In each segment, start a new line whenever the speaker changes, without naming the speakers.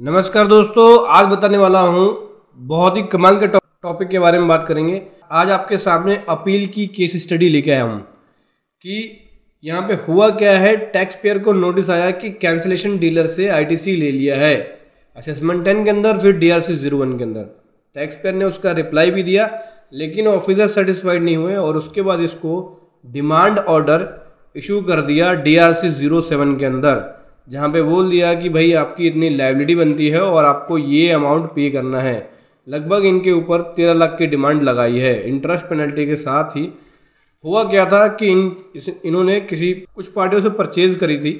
नमस्कार दोस्तों, आज बताने वाला हूँ बहुत ही कमाल के टॉपिक के बारे में बात करेंगे। आज आपके सामने अपील की केस स्टडी लेके आया हूँ कि यहाँ पे हुआ क्या है। टैक्स पेयर को नोटिस आया कि कैंसिलेशन डीलर से आईटीसी ले लिया है असेसमेंट 10 के अंदर, फिर डीआरसी 01 के अंदर। टैक्स पेयर ने उसका रिप्लाई भी दिया, लेकिन ऑफिसर सेटिस्फाइड नहीं हुए और उसके बाद इसको डिमांड ऑर्डर इशू कर दिया डीआरसी 07 के अंदर, जहाँ पे बोल दिया कि भाई आपकी इतनी लायबिलिटी बनती है और आपको ये अमाउंट पे करना है। लगभग इनके ऊपर 13 लाख की डिमांड लगाई है इंटरेस्ट पेनल्टी के साथ ही। हुआ क्या था कि इन्होंने कुछ पार्टियों से परचेज करी थी,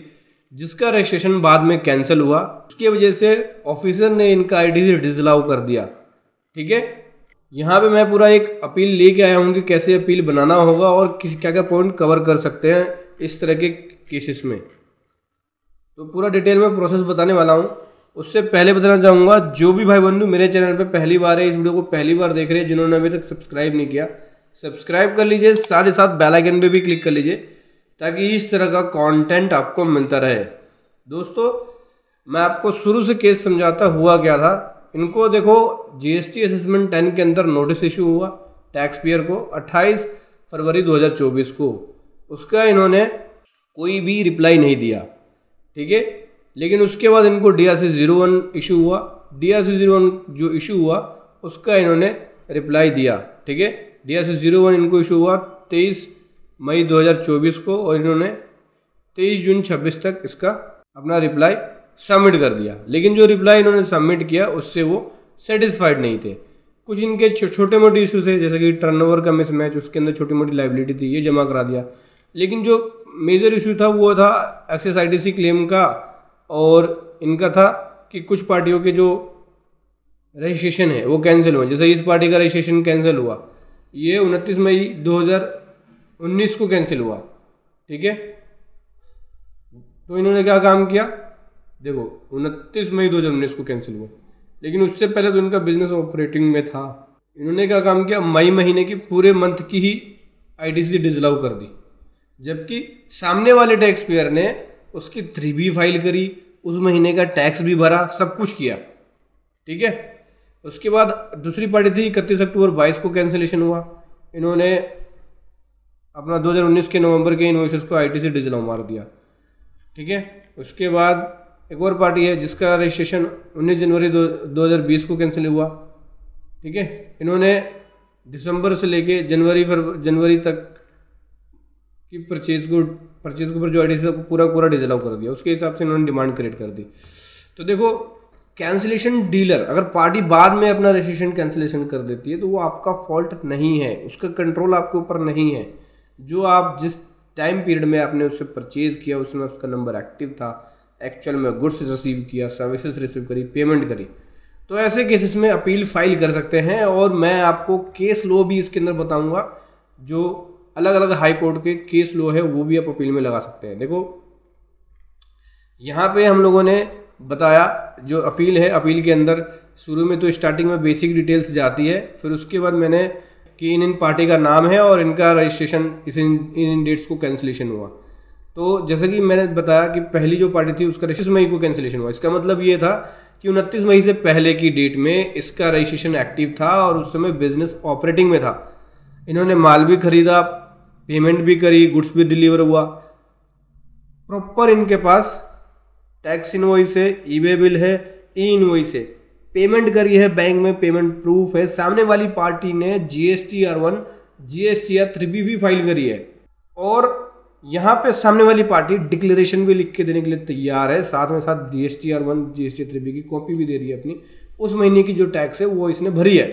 जिसका रजिस्ट्रेशन बाद में कैंसिल हुआ। उसकी वजह से ऑफिसर ने इनका आईटीसी डिसअलाउ कर दिया। ठीक है, यहाँ पे मैं पूरा एक अपील लेके आया हूँ कि कैसे अपील बनाना होगा और क्या क्या पॉइंट कवर कर सकते हैं इस तरह के केसेस में। तो पूरा डिटेल में प्रोसेस बताने वाला हूँ। उससे पहले बताना चाहूँगा, जो भी भाई बंधु मेरे चैनल पे पहली बार है, इस वीडियो को पहली बार देख रहे हैं, जिन्होंने अभी तक सब्सक्राइब नहीं किया, सब्सक्राइब कर लीजिए। साथ ही साथ बेल आइकन पे भी क्लिक कर लीजिए ताकि इस तरह का कंटेंट आपको मिलता रहे। दोस्तों, मैं आपको शुरू से केस समझाता हुआ क्या था। इनको देखो, जीएसटी असेसमेंट 10 के अंदर नोटिस इशू हुआ टैक्स पेयर को 28 फरवरी 2024 को। उसका इन्होंने कोई भी रिप्लाई नहीं दिया। ठीक है, लेकिन उसके बाद इनको डीआरसी 01 इशू हुआ। डीआरसी 01 जो इशू हुआ उसका इन्होंने रिप्लाई दिया। ठीक है, डीआरसी 01 इनको इशू हुआ 23 मई 2024 को और इन्होंने 23 जून 26 तक इसका अपना रिप्लाई सबमिट कर दिया। लेकिन जो रिप्लाई इन्होंने सबमिट किया उससे वो सेटिस्फाइड नहीं थे। कुछ इनके छोटे मोटे इशू थे, जैसे कि टर्नओवर का मिसमैच, उसके अंदर छोटी मोटी लायबिलिटी थी, ये जमा करा दिया। लेकिन जो मेजर इशू था वो था एक्सेस आईटीसी क्लेम का, और इनका था कि कुछ पार्टियों के जो रजिस्ट्रेशन है वो कैंसिल हुए। जैसे इस पार्टी का रजिस्ट्रेशन कैंसिल हुआ, ये 29 मई 2019 को कैंसिल हुआ। ठीक है, तो इन्होंने क्या काम किया, देखो 29 मई 2019 को कैंसिल हुआ, लेकिन उससे पहले तो इनका बिजनेस ऑपरेटिंग में था। इन्होंने क्या काम किया, मई महीने की पूरे मंथ की ही आईटीसी डिसअलाउ कर दी, जबकि सामने वाले टैक्स पेयर ने उसकी 3B फाइल करी, उस महीने का टैक्स भी भरा, सब कुछ किया। ठीक है, उसके बाद दूसरी पार्टी थी 31 अक्टूबर 22 को कैंसिलेशन हुआ। इन्होंने अपना 2019 के नवंबर के इनवॉइसेस को आईटीसी डिसअलाउ मार दिया। ठीक है, उसके बाद एक और पार्टी है जिसका रजिस्ट्रेशन 19 जनवरी 2020 को कैंसिल हुआ। ठीक है, इन्होंने दिसंबर से लेके जनवरी तक कि परचेज के ऊपर जो आईटीसी था पूरा डिसअलाउ कर दिया। उसके हिसाब से इन्होंने डिमांड क्रिएट कर दी। तो देखो, कैंसिलेशन डीलर अगर पार्टी बाद में अपना रजिस्ट्रेशन कैंसिलेशन कर देती है तो वो आपका फॉल्ट नहीं है, उसका कंट्रोल आपके ऊपर नहीं है। जो आप जिस टाइम पीरियड में आपने उससे परचेज किया उसमें उसका नंबर एक्टिव था, एक्चुअल में गुड्स रिसीव किया, सर्विसेज रिसीव करी, पेमेंट करी, तो ऐसे केसेस में अपील फाइल कर सकते हैं। और मैं आपको केस लॉ भी इसके अंदर बताऊँगा, जो अलग अलग हाई कोर्ट के केस लॉ है वो भी आप अपील में लगा सकते हैं। देखो, यहाँ पे हम लोगों ने बताया जो अपील है, अपील के अंदर शुरू में तो स्टार्टिंग में बेसिक डिटेल्स जाती है, फिर उसके बाद मैंने कि इन पार्टी का नाम है और इनका रजिस्ट्रेशन इन डेट्स को कैंसिलेशन हुआ। तो जैसे कि मैंने बताया कि पहली जो पार्टी थी उसका 29 मई को कैंसिलेशन हुआ। इसका मतलब ये था कि 29 मई से पहले की डेट में इसका रजिस्ट्रेशन एक्टिव था और उस समय बिजनेस ऑपरेटिंग में था। इन्होंने माल भी खरीदा, पेमेंट भी करी, गुड्स भी डिलीवर हुआ, प्रॉपर इनके पास टैक्स इनवॉइस है, ईबे बिल है, ई इनवॉइस है, पेमेंट करी है, बैंक में पेमेंट प्रूफ है। सामने वाली पार्टी ने GSTR1 GSTR 3B भी फाइल करी है और यहाँ पे सामने वाली पार्टी डिक्लेरेशन भी लिख के देने के लिए तैयार है, साथ में साथ GSTR1 GSTR 3B की कॉपी भी दे रही है अपनी, उस महीने की जो टैक्स है वो इसने भरी है।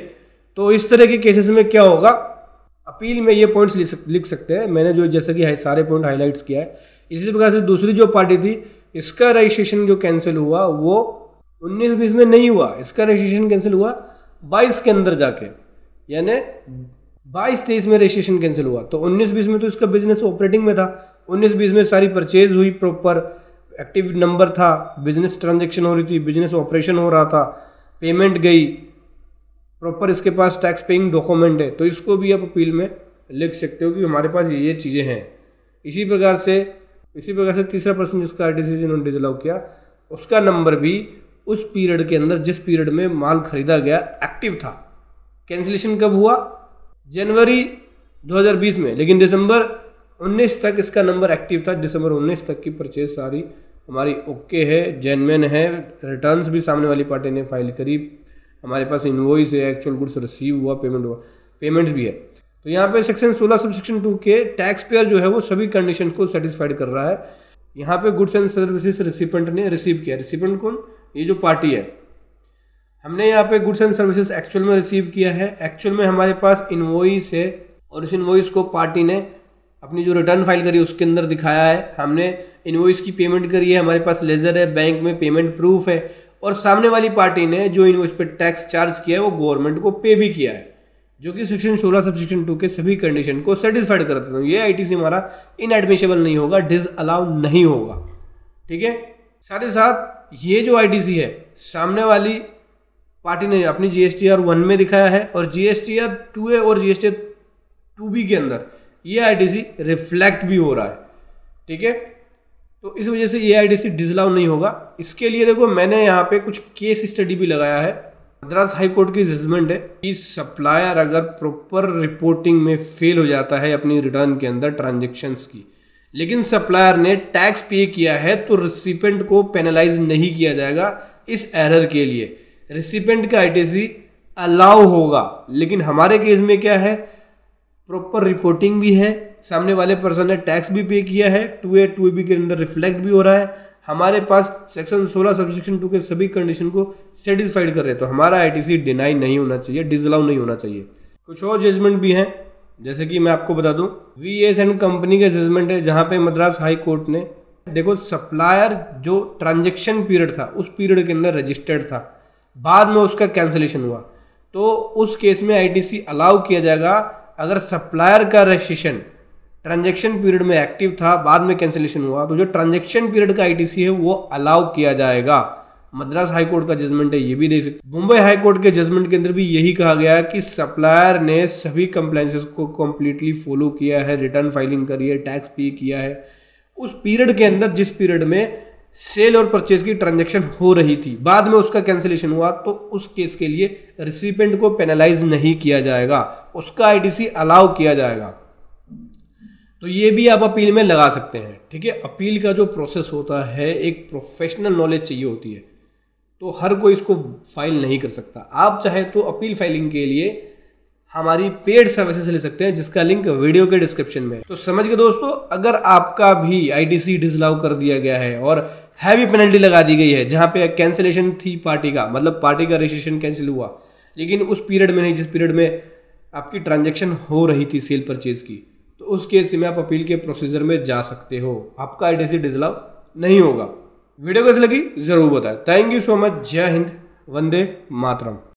तो इस तरह के केसेस में क्या होगा, अपील में ये पॉइंट्स लिख सकते हैं। मैंने जो जैसा कि सारे पॉइंट हाईलाइट्स किया है। इसी प्रकार से दूसरी जो पार्टी थी, इसका रजिस्ट्रेशन जो कैंसिल हुआ वो 19-20 में नहीं हुआ, इसका रजिस्ट्रेशन कैंसिल हुआ 22 के अंदर जाके, यानी 22-23 में रजिस्ट्रेशन कैंसिल हुआ। तो 19-20 में तो इसका बिजनेस ऑपरेटिंग में था, 19-20 में सारी परचेज हुई, प्रॉपर एक्टिव नंबर था, बिजनेस ट्रांजेक्शन हो रही थी, बिजनेस ऑपरेशन हो रहा था, पेमेंट गई, प्रॉपर इसके पास टैक्स पेइंग डॉक्यूमेंट है। तो इसको भी आप अपील में लिख सकते हो कि हमारे पास ये चीज़ें हैं। इसी प्रकार से तीसरा पर्सन जिसका आईटीसी इन्होंने डिसअलाउ किया उसका नंबर भी उस पीरियड के अंदर जिस पीरियड में माल खरीदा गया एक्टिव था। कैंसिलेशन कब हुआ? जनवरी 2020 में, लेकिन दिसंबर 19 तक इसका नंबर एक्टिव था। दिसंबर 19 तक की परचेज सारी हमारी ओके है, जेन्युइन है, रिटर्न्स भी सामने वाली पार्टी ने फाइल करी, हमारे पास इनवॉइस है, एक्चुअल गुड्स रिसीव हुआ, पेमेंट्स भी है। तो यहाँ पे सेक्शन 16 सबसेक्शन 2 के टैक्स पेयर जो है वो सभी कंडीशन को सेटिस्फाइड कर रहा है। यहाँ पे गुड्स एंड सर्विसेज रिसिपेंट ने रिसीव किया। रिसिपेंट कौन? ये जो पार्टी है। हमने यहाँ पे गुड्स एंड सर्विसेज एक्चुअल में रिसीव किया है। एक्चुअल में हमारे पास इनवॉइस है और इस इनवॉइस को पार्टी ने अपनी जो रिटर्न फाइल करी उसके अंदर दिखाया है। हमने इनवॉइस की पेमेंट करी है, हमारे पास लेजर है, बैंक में पेमेंट प्रूफ है, और सामने वाली पार्टी ने जो इनवॉइस पे टैक्स चार्ज किया है वो गवर्नमेंट को पे भी किया है, जो कि सेक्शन 16 सबसेक्शन 2 के सभी कंडीशन को सेटिस्फाइड करते हैं। ये आईटीसी हमारा इनएडमिसिबल नहीं होगा, डिसअलाउ नहीं होगा। ठीक है। साथ ही साथ ये जो आईटीसी है सामने वाली पार्टी ने अपनी जीएसटीआर 1 में दिखाया है और जीएसटीआर 2A और जीएसटीआर 2B के अंदर ये आईटीसी रिफ्लेक्ट भी हो रहा है। ठीक है। तो इस वजह से ये आईटीसी डिसअलाउ नहीं होगा। इसके लिए देखो मैंने यहाँ पे कुछ केस स्टडी भी लगाया है। मद्रास हाई कोर्ट की जजमेंट है कि सप्लायर अगर प्रॉपर रिपोर्टिंग में फेल हो जाता है अपनी रिटर्न के अंदर ट्रांजेक्शन्स की, लेकिन सप्लायर ने टैक्स पे किया है, तो रिसिपेंट को पेनलाइज नहीं किया जाएगा इस एरर के लिए। रिसिपेंट का आईटीसी अलाउ होगा। लेकिन हमारे केस में क्या है, प्रॉपर रिपोर्टिंग भी है, सामने वाले पर्सन ने टैक्स भी पे किया है, 2A 2B के अंदर रिफ्लेक्ट भी हो रहा है, हमारे पास सेक्शन 16 सबसेक्शन 2 के सभी कंडीशन को सेटिस्फाइड कर रहे हैं, तो हमारा आईटीसी डिनाई नहीं होना चाहिए, डिसअलाउ नहीं होना चाहिए। कुछ और जजमेंट भी हैं, जैसे कि मैं आपको बता दूं, VS एंड कंपनी का जजमेंट है, जहां पे मद्रास हाई कोर्ट ने देखो सप्लायर जो ट्रांजेक्शन पीरियड था उस पीरियड के अंदर रजिस्टर्ड था, बाद में उसका कैंसिलेशन हुआ, तो उस केस में आईटीसी अलाउ किया जाएगा अगर सप्लायर का रजिस्ट्रेशन ट्रांजैक्शन पीरियड में एक्टिव था, बाद में कैंसिलेशन हुआ, तो जो ट्रांजैक्शन पीरियड का आईटीसी है वो अलाउ किया जाएगा। मद्रास हाई कोर्ट का जजमेंट है, ये भी देख सकते। मुंबई हाई कोर्ट के जजमेंट के अंदर भी यही कहा गया है कि सप्लायर ने सभी कंप्लायंसेस को कंप्लीटली फॉलो किया है, रिटर्न फाइलिंग करी है, टैक्स पे किया है उस पीरियड के अंदर जिस पीरियड में सेल और परचेज की ट्रांजैक्शन हो रही थी, बाद में उसका कैंसिलेशन हुआ, तो उस केस के लिए रिसिपेंट को पेनलाइज नहीं किया जाएगा, उसका आईटीसी अलाउ किया जाएगा। तो ये भी आप अपील में लगा सकते हैं। ठीक है। अपील का जो प्रोसेस होता है, एक प्रोफेशनल नॉलेज चाहिए होती है, तो हर कोई इसको फाइल नहीं कर सकता। आप चाहे तो अपील फाइलिंग के लिए हमारी पेड सर्विसेज ले सकते हैं, जिसका लिंक वीडियो के डिस्क्रिप्शन में है। तो समझ गए दोस्तों, अगर आपका भी आईटीसी डिसअलाउ कर दिया गया है और हैवी पेनल्टी लगा दी गई है, जहां पे कैंसिलेशन थी पार्टी का, मतलब पार्टी का रजिस्ट्रेशन कैंसिल हुआ, लेकिन उस पीरियड में नहीं जिस पीरियड में आपकी ट्रांजैक्शन हो रही थी सेल परचेज की, तो उस केस में आप अपील के प्रोसीजर में जा सकते हो, आपका आईटीसी डिसअलाउ नहीं होगा। वीडियो कैसी लगी जरूर बताएं। Thank you so much. जय हिंद, वंदे मातरम।